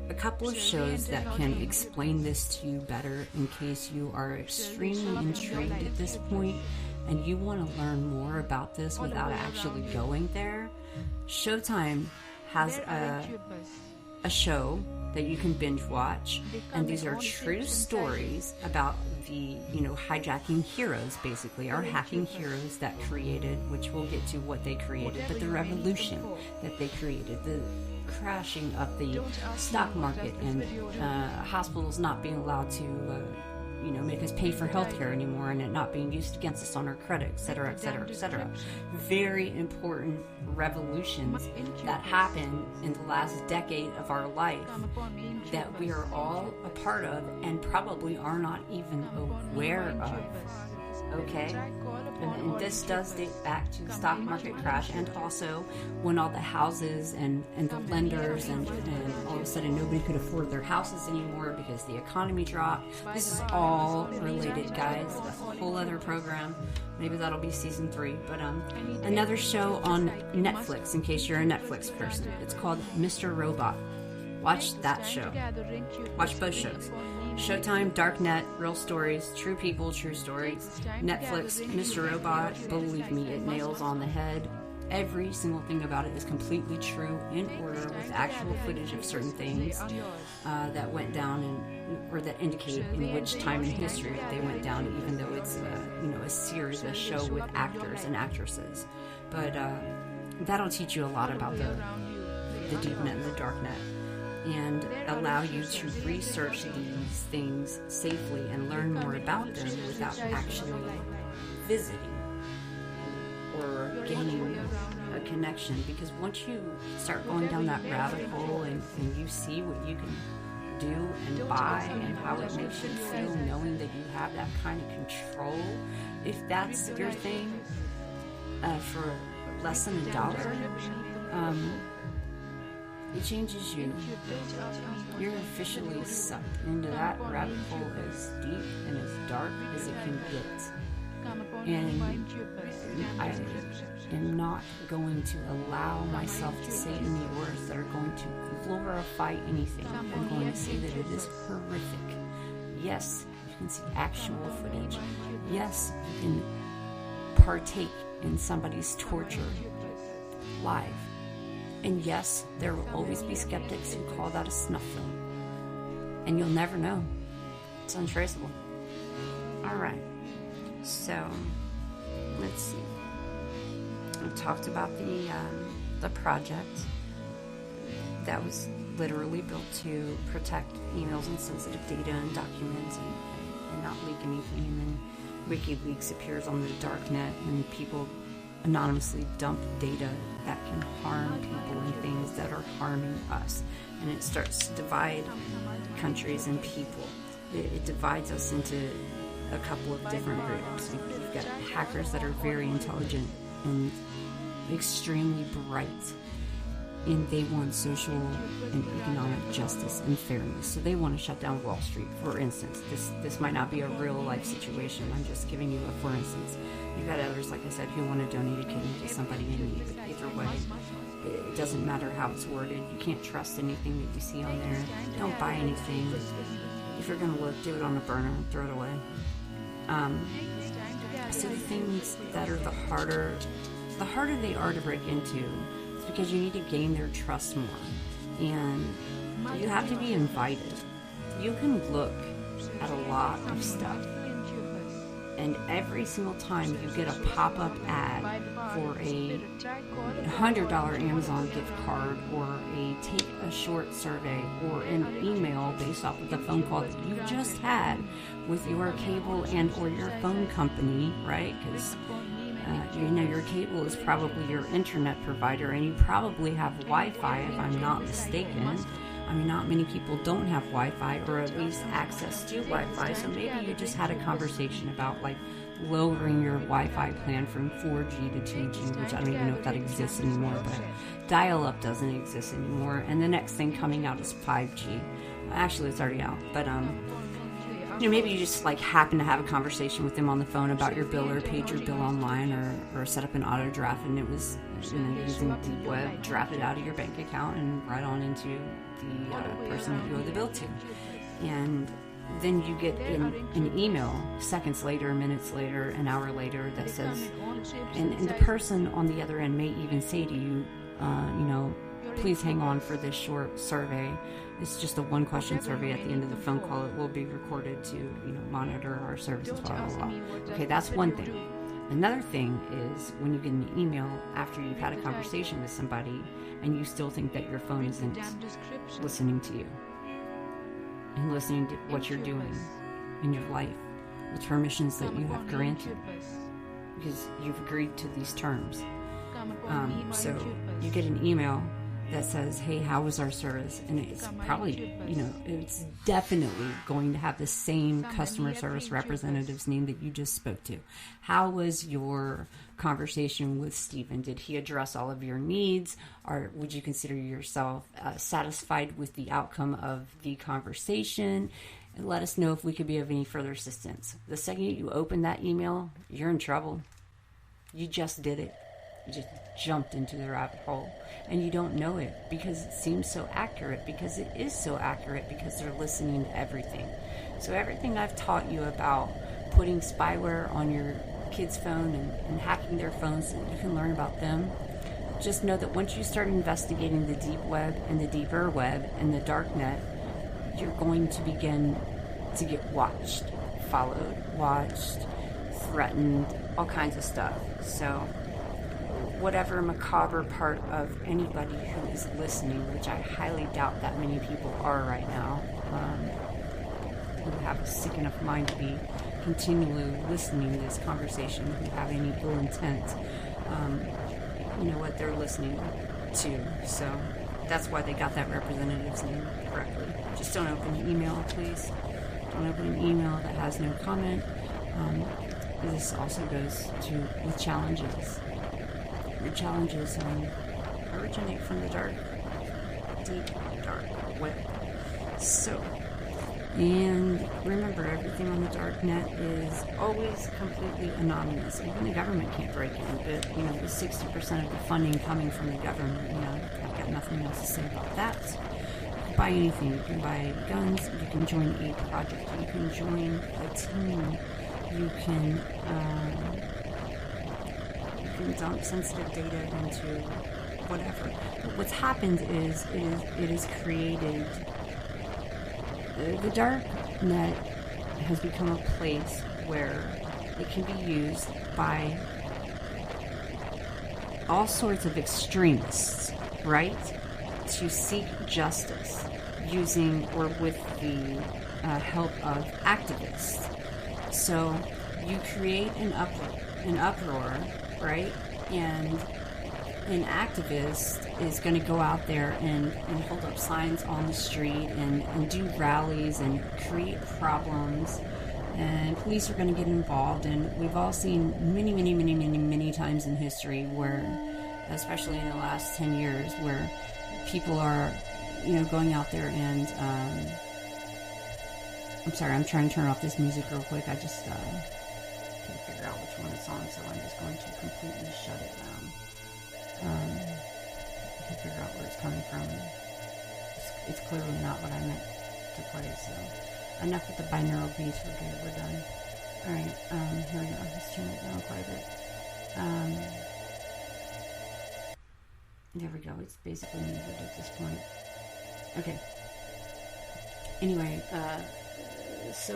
a couple of shows that can explain this to you better in case you are extremely intrigued at this point and you want to learn more about this without actually going there. Showtime has a show that you can binge watch, and these are true stories about the, hijacking heroes, basically, our hacking heroes that created, which we'll get to what they created, but the revolution that they created, the crashing of the stock market, and hospitals not being allowed to make us pay for healthcare anymore, and it not being used against us on our credit, etc., etc., etc. Very important revolutions that happened in the last decade of our life that we are all a part of and probably are not even aware of. Okay, and this does date back to the stock market crash, and also when all the houses and the lenders and all of a sudden nobody could afford their houses anymore because the economy dropped. This is all related, guys. That's a whole other program. Maybe that'll be season 3. But another show on Netflix, in case you're a Netflix person. It's called Mr. Robot. Watch that show. Watch both shows. Showtime, Darknet, real stories, true people, true stories. Netflix, Mr. Robot, believe me, it nails on the head. Every single thing about it is completely true, in order, with actual footage of certain things that went down or that indicate in which time in history they went down, even though it's a series, a show with actors and actresses. But that'll teach you a lot about the deep net and the dark net, and allow you to research these things safely and learn more about them without actually visiting or gaining a connection. Because once you start going down that rabbit hole and you see what you can do and buy and how it makes you feel knowing that you have that kind of control, if that's your thing, for less than $1, it changes you. You're officially sucked into that rabbit hole as deep and as dark as it can get. And I am not going to allow myself to say any words that are going to glorify anything. I'm going to say that it is horrific. Yes, you can see actual footage. Yes, you can partake in somebody's torture live. And yes, there will always be skeptics who call that a snuff film. And you'll never know. It's untraceable. Alright. So, let's see. We talked about the project that was literally built to protect emails and sensitive data and documents and not leak anything. And then WikiLeaks appears on the dark net and people anonymously dump data that can harm people and things that are harming us. And it starts to divide countries and people. It divides us into a couple of different groups. You've got hackers that are very intelligent and extremely bright, and they want social and economic justice and fairness. So they want to shut down Wall Street, for instance. This might not be a real life situation. I'm just giving you a for instance. You've got others, like I said, who want to donate a kidney to somebody in need. But either way, it doesn't matter how it's worded. You can't trust anything that you see on there. Don't buy anything. If you're going to look, do it on a burner and throw it away. So the things that are the harder they are to break into, is because you need to gain their trust more. And you have to be invited. You can look at a lot of stuff, and every single time you get a pop-up ad for a $100 Amazon gift card or take a short survey or an email based off of the phone call that you just had with your cable and or your phone company, right? Because your cable is probably your internet provider, and you probably have Wi-Fi, if I'm not mistaken. I mean, not many people don't have Wi-Fi, or at least access to Wi-Fi, so maybe you just had a conversation about, like, lowering your Wi-Fi plan from 4G to 2G, which I don't even know if that exists anymore, but dial-up doesn't exist anymore, and the next thing coming out is 5G. Actually, it's already out, but, maybe you just, like, happen to have a conversation with them on the phone about your bill, or paid your bill online, or set up an auto draft, and it was, using the deep web, drafted out of your bank account and right on into the person that you owe the bill to. And then you get an email seconds later, minutes later, an hour later that says, and the person on the other end may even say to you, please hang on for this short survey. It's just a one-question survey at the end of the phone call. It will be recorded to, monitor our services, blah, blah, blah. Okay, that's one thing. Another thing is when you get an email after you've had a conversation with somebody and you still think that your phone isn't listening to you and listening to what you're doing in your life, the permissions that you have granted, because you've agreed to these terms. So you get an email that says, hey, how was our service? And it's probably, it's definitely going to have the same customer service representative's name that you just spoke to. How was your conversation with Stephen? Did he address all of your needs? Or would you consider yourself satisfied with the outcome of the conversation? And let us know if we could be of any further assistance. The second you open that email, you're in trouble. You just did it. You just jumped into the rabbit hole, and you don't know it because it seems so accurate, because it is so accurate, because they're listening to everything. So everything I've taught you about putting spyware on your kid's phone and hacking their phones so that you can learn about them, just know that once you start investigating the deep web and the deeper web and the dark net, you're going to begin to get watched, followed, watched, threatened, all kinds of stuff. So whatever macabre part of anybody who is listening, which I highly doubt that many people are right now, who have a sick enough mind to be continually listening to this conversation, who have any ill intent, you know what they're listening to. So that's why they got that representative's name correctly. Just don't open an email, please. Don't open an email that has no comment. This also goes to with challenges. The challenges originate from the deep dark web. So, And remember, everything on the dark net is always completely anonymous. Even the government can't break in, but, you know, with 60% of the funding coming from the government, you know, I've got nothing else to say about that. You can buy anything. You can buy guns. You can join a project. You can join a team. You can dump sensitive data into whatever. But what's happened is it has created... The dark net has become a place where it can be used by all sorts of extremists, right? To seek justice using or with the help of activists. So you create an uproar, right? And an activist is going to go out there and hold up signs on the street and do rallies and create problems, and police are going to get involved. And we've all seen many times in history where, especially in the last 10 years, where people are, you know, going out there and I'm sorry, I'm trying to turn off this music real quick. I just can't figure out which one it's on, so I'm just going to completely shut it down. I can figure out where it's coming from. It's clearly not what I meant to play, so enough with the binaural beats. We're good, we're done. Alright, here we go. Let's turn it down quite a bit. There we go. It's basically muted at this point. Okay. Anyway, so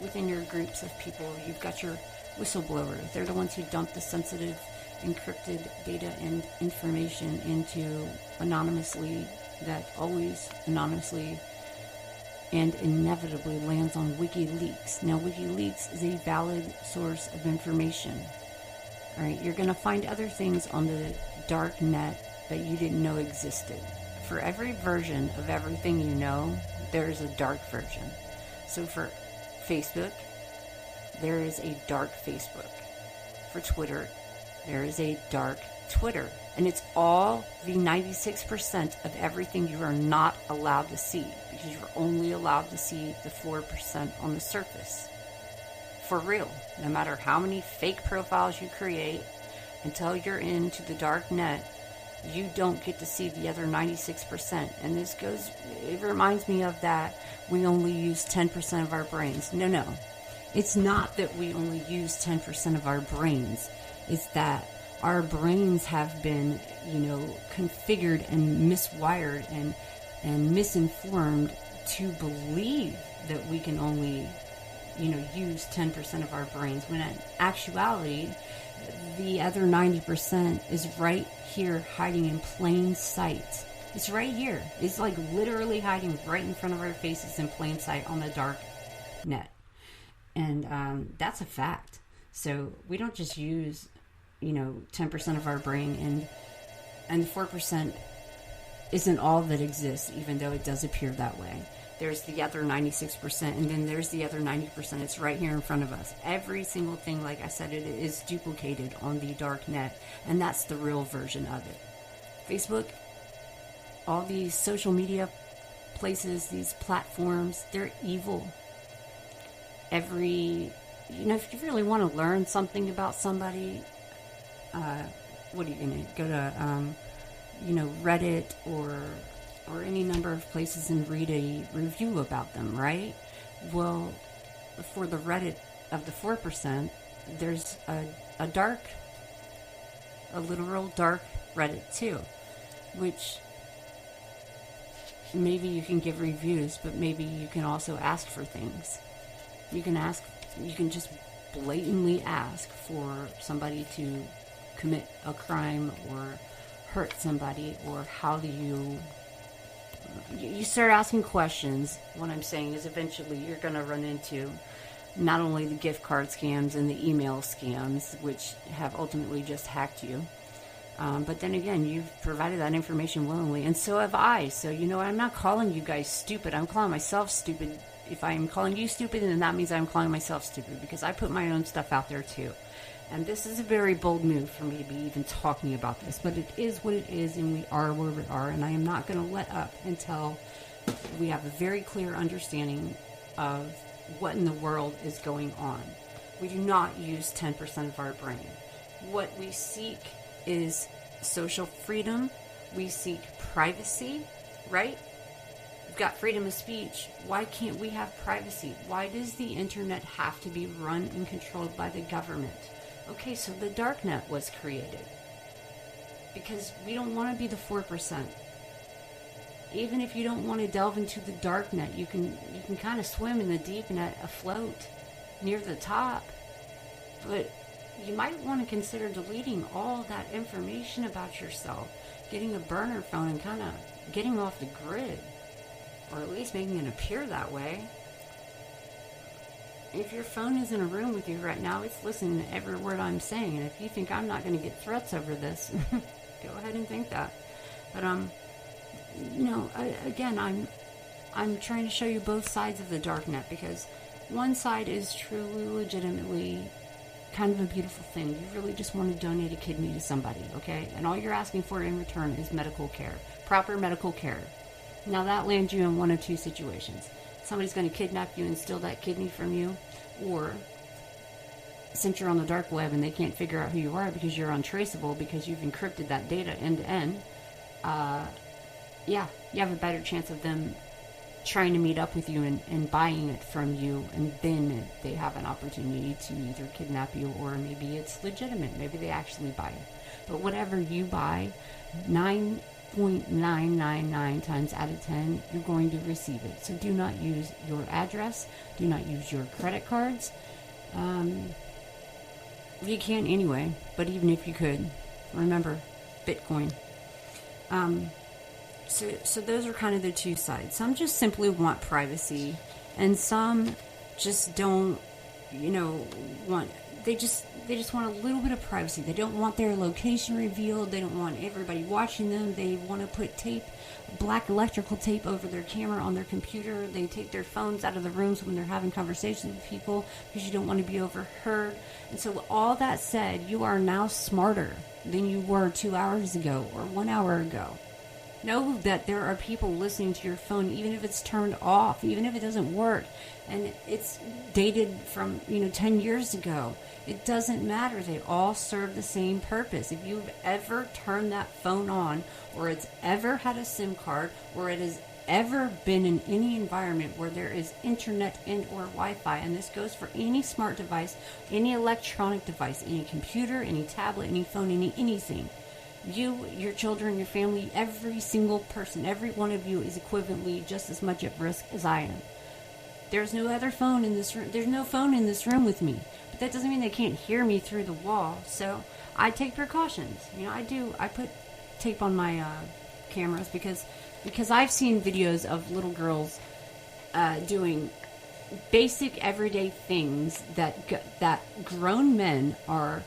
within your groups of people, you've got your whistleblowers. They're the ones who dump the sensitive encrypted data and information into anonymously, that always anonymously and inevitably lands on WikiLeaks. Now, WikiLeaks is a valid source of information. Alright, you're going to find other things on the dark net that you didn't know existed. For every version of everything you know, there's a dark version. So for Facebook, there is a dark Facebook. For Twitter, there is a dark Twitter. And it's all the 96% of everything you are not allowed to see, because you're only allowed to see the 4% on the surface. For real. No matter how many fake profiles you create, until you're into the dark net, you don't get to see the other 96%. And this goes, it reminds me of that we only use 10% of our brains. No. It's not that we only use 10% of our brains. It's that our brains have been, configured and miswired and misinformed to believe that we can only, use 10% of our brains, when in actuality, the other 90% is right here hiding in plain sight. It's right here. It's like literally hiding right in front of our faces in plain sight on the dark net. And that's a fact. So we don't just use, 10% of our brain, and the 4% isn't all that exists, even though it does appear that way. There's the other 96%, and then there's the other 90%. It's right here in front of us. Every single thing, like I said, it is duplicated on the dark net, and that's the real version of it. Facebook, all these social media places, these platforms, they're evil. If you really want to learn something about somebody, what are you going to go to, Reddit or any number of places and read a review about them, right? Well, for the Reddit of the 4%, there's a literal dark Reddit too, which maybe you can give reviews, but maybe you can also ask for things. You can just blatantly ask for somebody to commit a crime or hurt somebody, or how do you start asking questions. What I'm saying is eventually you're going to run into not only the gift card scams and the email scams, which have ultimately just hacked you, but then again, you've provided that information willingly, and so have I. So, I'm not calling you guys stupid. I'm calling myself stupid. If I'm calling you stupid, then that means I'm calling myself stupid, because I put my own stuff out there too. And this is a very bold move for me to be even talking about this, but it is what it is, and we are where we are, and I am not going to let up until we have a very clear understanding of what in the world is going on. We do not use 10% of our brain. What we seek is social freedom. We seek privacy, right? We've got freedom of speech. Why can't we have privacy? Why does the internet have to be run and controlled by the government? Okay, so the darknet was created because we don't want to be the 4%. Even if you don't want to delve into the darknet, you can kind of swim in the deep and afloat near the top. But you might want to consider deleting all that information about yourself, getting a burner phone and kind of getting off the grid, or at least making it appear that way. If your phone is in a room with you right now, it's listening to every word I'm saying. And if you think I'm not going to get threats over this, go ahead and think that. But again, I'm trying to show you both sides of the darknet, because one side is truly, legitimately kind of a beautiful thing. You really just want to donate a kidney to somebody, okay? And all you're asking for in return is medical care, proper medical care. Now that lands you in one of two situations. Somebody's going to kidnap you and steal that kidney from you, or since you're on the dark web and they can't figure out who you are because you're untraceable, because you've encrypted that data end to end, you have a better chance of them trying to meet up with you and buying it from you, and then they have an opportunity to either kidnap you, or maybe it's legitimate. Maybe they actually buy it. But whatever you buy, 9.999 times out of 10, you're going to receive it. So do not use your address. Do not use your credit cards. You can anyway, but even if you could, remember, Bitcoin. So those are kind of the two sides. Some just simply want privacy, and some just don't, want, they just want a little bit of privacy. They don't want their location revealed. They don't want everybody watching them. They want to put black electrical tape over their camera on their computer. They take their phones out of the rooms when they're having conversations with people because you don't want to be overheard. And so with all that said, you are now smarter than you were 2 hours ago or 1 hour ago. Know that there are people listening to your phone, even if it's turned off, even if it doesn't work, and it's dated from 10 years ago. It doesn't matter. They all serve the same purpose. If you've ever turned that phone on, or it's ever had a SIM card, or it has ever been in any environment where there is internet and or Wi-Fi, and this goes for any smart device, any electronic device, any computer, any tablet, any phone, anything. You, your children, your family, every single person, every one of you is equivalently just as much at risk as I am. There's no other phone in this room. There's no phone in this room with me. But that doesn't mean they can't hear me through the wall. So I take precautions. I put tape on my cameras because I've seen videos of little girls doing basic everyday things that grown men are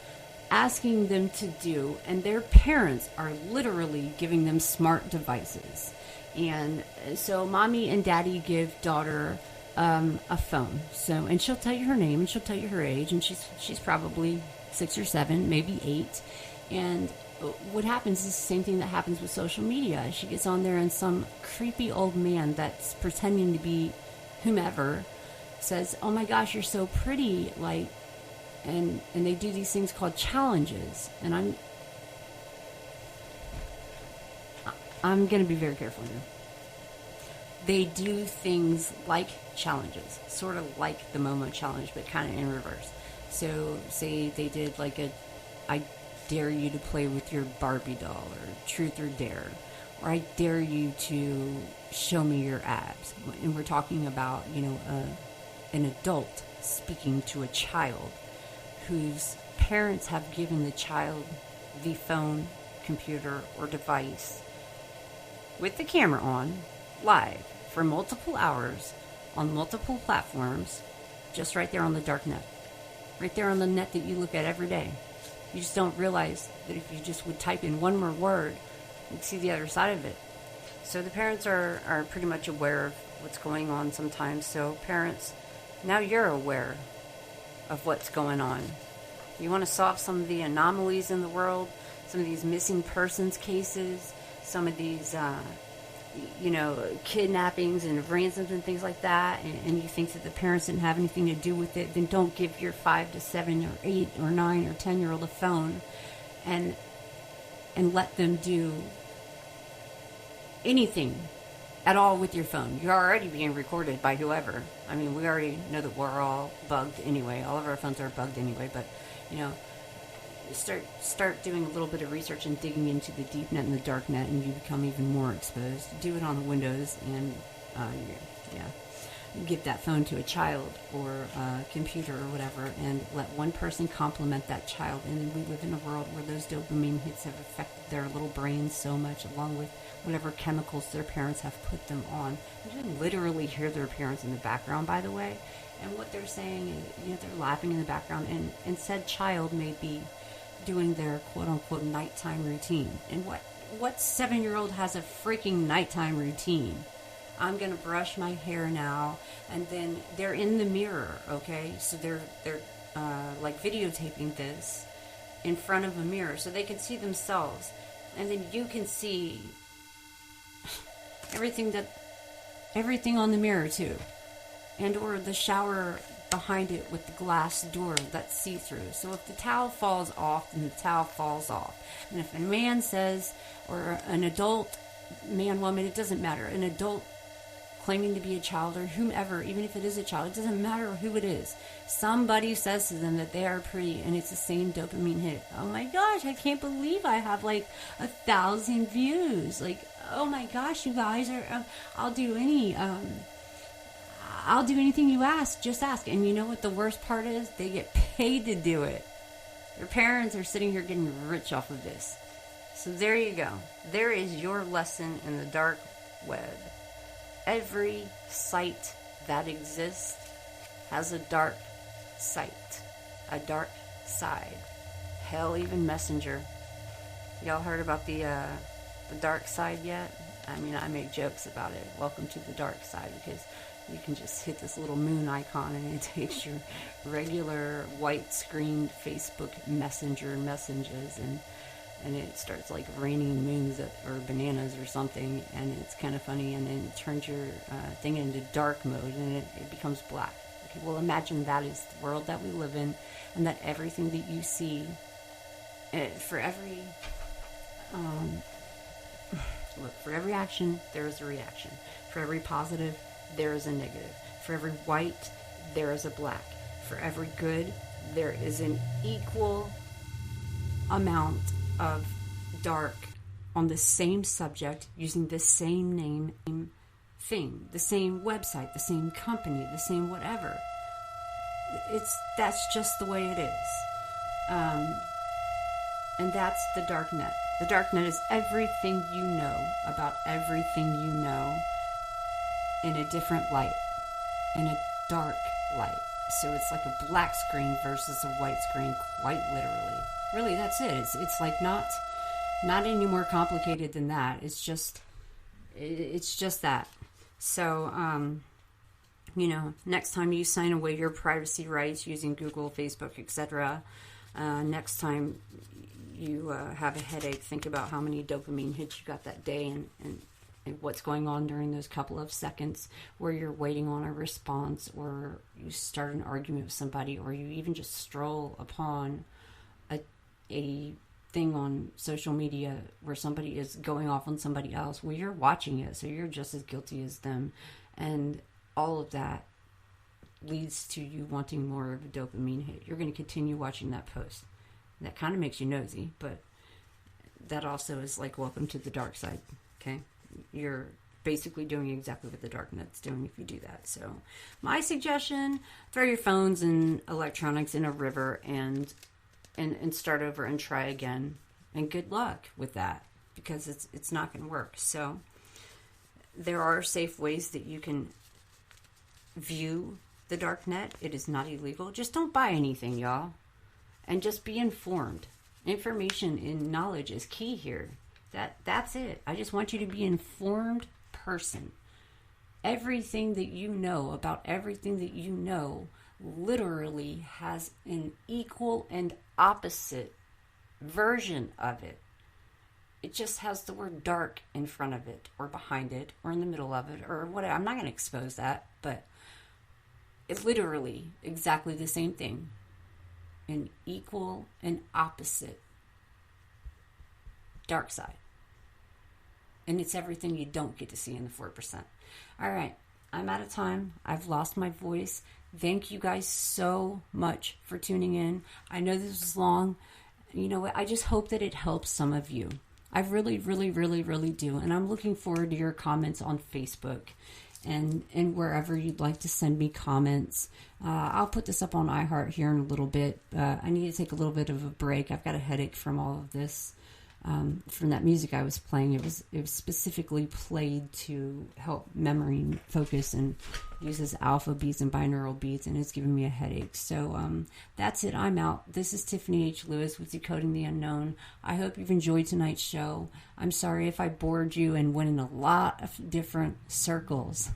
asking them to do, and their parents are literally giving them smart devices. And so mommy and daddy give daughter a phone, and she'll tell you her name and she'll tell you her age, and she's probably 6 or 7, maybe 8. And what happens is the same thing that happens with social media. She gets on there and some creepy old man that's pretending to be whomever says, "Oh my gosh, you're so pretty," and they do these things called challenges. And I'm going to be very careful here. They do things like challenges, sort of like the Momo challenge, but kind of in reverse. So say they did I dare you to play with your Barbie doll, or truth or dare, or I dare you to show me your abs. And we're talking about, an adult speaking to a child whose parents have given the child the phone, computer, or device with the camera on, live, for multiple hours, on multiple platforms, just right there on the dark net. Right there on the net that you look at every day. You just don't realize that if you just would type in one more word, you'd see the other side of it. So the parents are pretty much aware of what's going on sometimes. So parents, now you're aware of what's going on. You want to solve some of the anomalies in the world, some of these missing persons cases, some of these kidnappings and ransoms and things like that, and you think that the parents didn't have anything to do with it, then don't give your 5 to 7 or 8 or 9 or 10-year-old a phone and let them do anything at all with your phone. You're already being recorded by whoever. I mean, we already know that we're all bugged anyway. All of our phones are bugged anyway, but, start doing a little bit of research and digging into the deep net and the dark net, and you become even more exposed. Do it on Windows, and give that phone to a child or a computer or whatever, and let one person complement that child. And we live in a world where those dopamine hits have affected their little brains so much, along with whatever chemicals their parents have put them on. You can literally hear their parents in the background, by the way, and what they're saying is, they're laughing in the background, and said child may be doing their quote-unquote nighttime routine. And what 7-year-old has a freaking nighttime routine? I'm going to brush my hair now, and then they're in the mirror, okay? So they're like videotaping this in front of a mirror so they can see themselves, and then you can see everything on the mirror too, and or the shower behind it with the glass door that's see-through. So if the towel falls off, then the towel falls off. And if a man says, or an adult, man, woman, it doesn't matter, an adult claiming to be a child, or whomever, even if it is a child, it doesn't matter who it is, somebody says to them that they are pretty, and it's the same dopamine hit. Oh my gosh, I can't believe I have like 1,000 views. Like, oh my gosh, you guys are, I'll do anything you ask, just ask. And you know what the worst part is? They get paid to do it. Their parents are sitting here getting rich off of this. So there you go. There is your lesson in the dark web. Every site that exists has a dark site, a dark side. Hell, even Messenger. Y'all heard about the dark side yet? I mean, I make jokes about it. Welcome to the dark side, because you can just hit this little moon icon and it takes your regular white screen Facebook Messenger messages, and it starts like raining moons or bananas or something, and it's kind of funny, and then it turns your thing into dark mode, and it becomes black. Okay, well, imagine that is the world that we live in, and that everything that you see, for every for every action, there is a reaction. For every positive, there is a negative. For every white, there is a black. For every good, there is an equal amount of dark on the same subject, using the same name, thing, the same website, the same company, the same whatever. That's just the way it is. And that's the dark net. The dark net is everything you know about everything you know in a different light, in a dark light. So it's like a black screen versus a white screen, quite literally. Really, that's it. It's like not any more complicated than that. It's just that. So, next time you sign away your privacy rights using Google, Facebook, etc., next time you have a headache, think about how many dopamine hits you got that day, and what's going on during those couple of seconds where you're waiting on a response, or you start an argument with somebody, or you even just stroll upon a thing on social media where somebody is going off on somebody else. Well, you're watching it, so you're just as guilty as them, and all of that leads to you wanting more of a dopamine hit. You're going to continue watching that post. That kind of makes you nosy, but that also is like, welcome to the dark side. Okay, you're basically doing exactly what the dark net's doing if you do that. So my suggestion: throw your phones and electronics in a river and start over and try again, and good luck with that, because it's not going to work. So there are safe ways that you can view the dark net. It is not illegal. Just don't buy anything, y'all, and just be informed. Information and knowledge is key here. That's it. I just want you to be an informed person. Everything that you know about everything that you know literally has an equal and opposite version of it. it just has the word dark in front of it, or behind it, or in the middle of it, or whatever. I'm not going to expose that, but it's literally exactly the same thing. An equal and opposite dark side. And it's everything you don't get to see in the 4%. All right, I'm out of time. I've lost my voice. Thank you guys so much for tuning in. I know this was long. You know what? I just hope that it helps some of you. I really, really, really, really do. And I'm looking forward to your comments on Facebook and wherever you'd like to send me comments. I'll put this up on iHeart here in a little bit. I need to take a little bit of a break. I've got a headache from all of this. From that music I was playing, it was specifically played to help memory focus and uses alpha beats and binaural beats, and it's giving me a headache. So that's it. I'm out. This is Tiffany H. Lewis with Decoding the Unknown. I hope you've enjoyed tonight's show. I'm sorry if I bored you and went in a lot of different circles,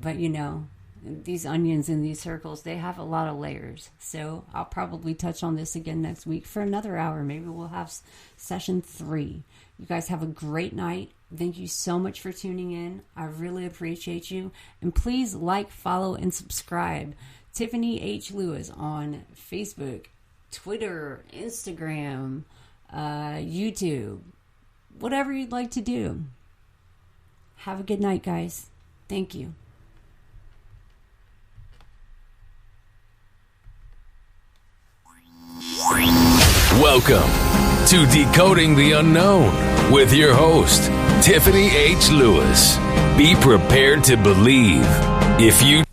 but you know, these onions in these circles, they have a lot of layers. So I'll probably touch on this again next week for another hour. Maybe we'll have session 3. You guys have a great night. Thank you so much for tuning in. I really appreciate you. And please like, follow, and subscribe. Tiffany H. Lewis on Facebook, Twitter, Instagram, YouTube, whatever you'd like to do. Have a good night, guys. Thank you. Welcome to Decoding the Unknown with your host, Tiffany H. Lewis. Be prepared to believe. If you